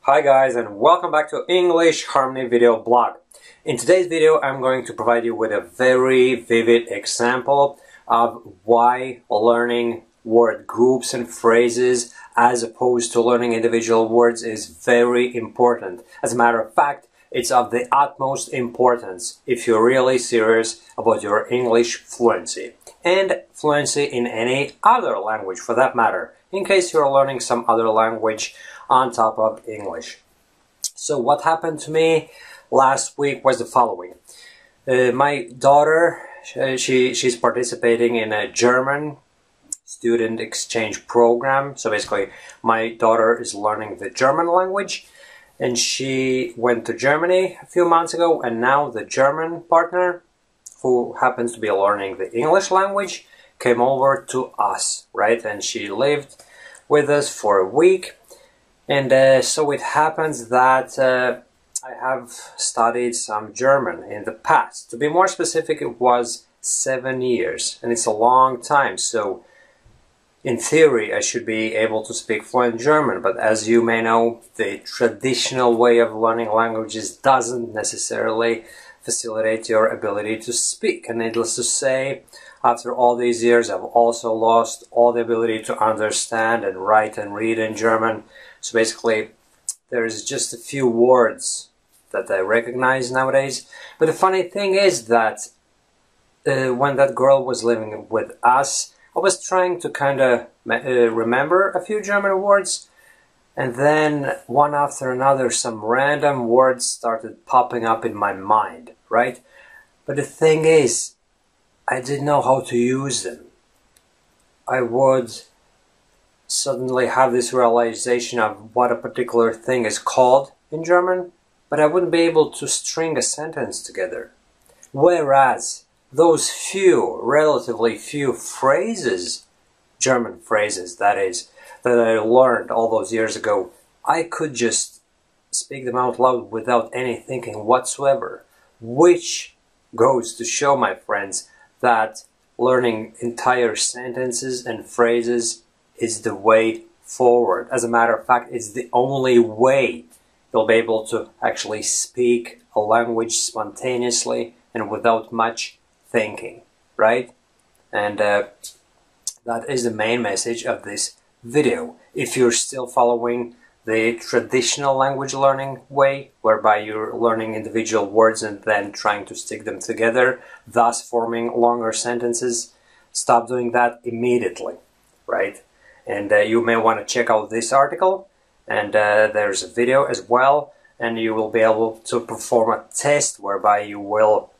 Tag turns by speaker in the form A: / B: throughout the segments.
A: Hi guys, and welcome back to English Harmony video blog. In today's video I'm going to provide you with a very vivid example of why learning word groups and phrases as opposed to learning individual words is very important. As a matter of fact, it's of the utmost importance if you're really serious about your English fluency and fluency in any other language for that matter, in case you're learning some other language on top of English. So what happened to me last week was the following. My daughter, she's participating in a German student exchange program. So basically my daughter is learning the German language, and she went to Germany a few months ago, and now the German partner, who happens to be learning the English language, came over to us, right? And she lived with us for a week. And so it happens that I have studied some German in the past. To be more specific, it was 7 years, and it's a long time. So in theory, I should be able to speak fluent German, but as you may know, the traditional way of learning languages doesn't necessarily facilitate your ability to speak. And needless to say, after all these years, I've also lost all the ability to understand and write and read in German. So basically, there's just a few words that I recognize nowadays. But the funny thing is that when that girl was living with us, I was trying to kind of remember a few German words, and then one after another some random words started popping up in my mind, right? But the thing is, I didn't know how to use them. I would suddenly have this realization of what a particular thing is called in German, but I wouldn't be able to string a sentence together. Whereas those few, relatively few phrases, German phrases that is, that I learned all those years ago, I could just speak them out loud without any thinking whatsoever, which goes to show, my friends, that learning entire sentences and phrases is the way forward. As a matter of fact, it's the only way you'll be able to actually speak a language spontaneously and without much thinking, right? And that is the main message of this video. If you're still following the traditional language learning way, whereby you're learning individual words and then trying to stick them together, thus forming longer sentences, stop doing that immediately, right? And you may want to check out this article, and there's a video as well, and you will be able to perform a test whereby you will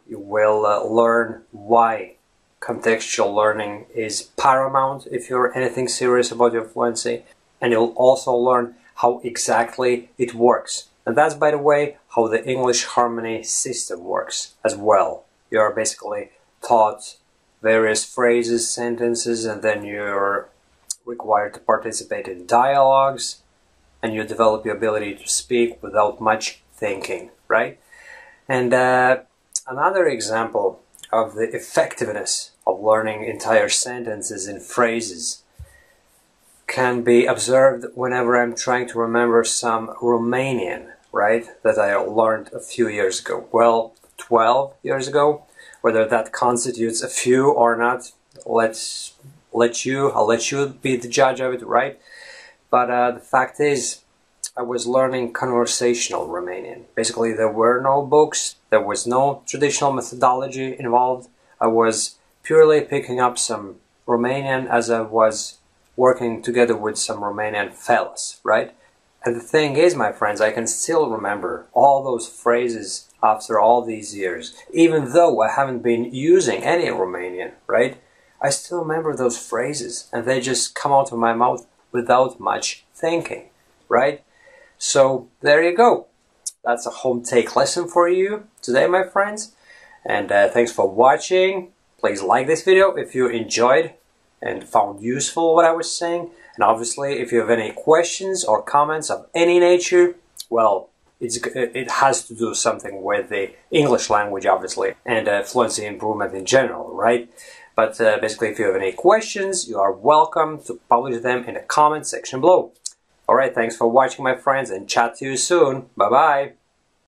A: learn why contextual learning is paramount if you're anything serious about your fluency, and you'll also learn how exactly it works. And that's, by the way, how the English Harmony system works as well. You're basically taught various phrases, sentences, and then you're required to participate in dialogues, and you develop your ability to speak without much thinking, right? And another example of the effectiveness of learning entire sentences and phrases can be observed whenever I'm trying to remember some Romanian, right, that I learned a few years ago. Well, 12 years ago. Whether that constitutes a few or not, I'll let you be the judge of it, right? But the fact is, I was learning conversational Romanian. Basically, there were no books, there was no traditional methodology involved. I was purely picking up some Romanian as I was working together with some Romanian fellas, right? And the thing is, my friends, I can still remember all those phrases after all these years. Even though I haven't been using any Romanian, right? I still remember those phrases, and they just come out of my mouth without much thinking, right? So there you go. That's a home take lesson for you today, my friends. And thanks for watching. Please like this video if you enjoyed and found useful what I was saying. And obviously, if you have any questions or comments of any nature, well, it has to do something with the English language, obviously, and fluency improvement in general, right? But basically, if you have any questions, you are welcome to publish them in the comment section below. Alright, thanks for watching, my friends, and chat to you soon. Bye bye!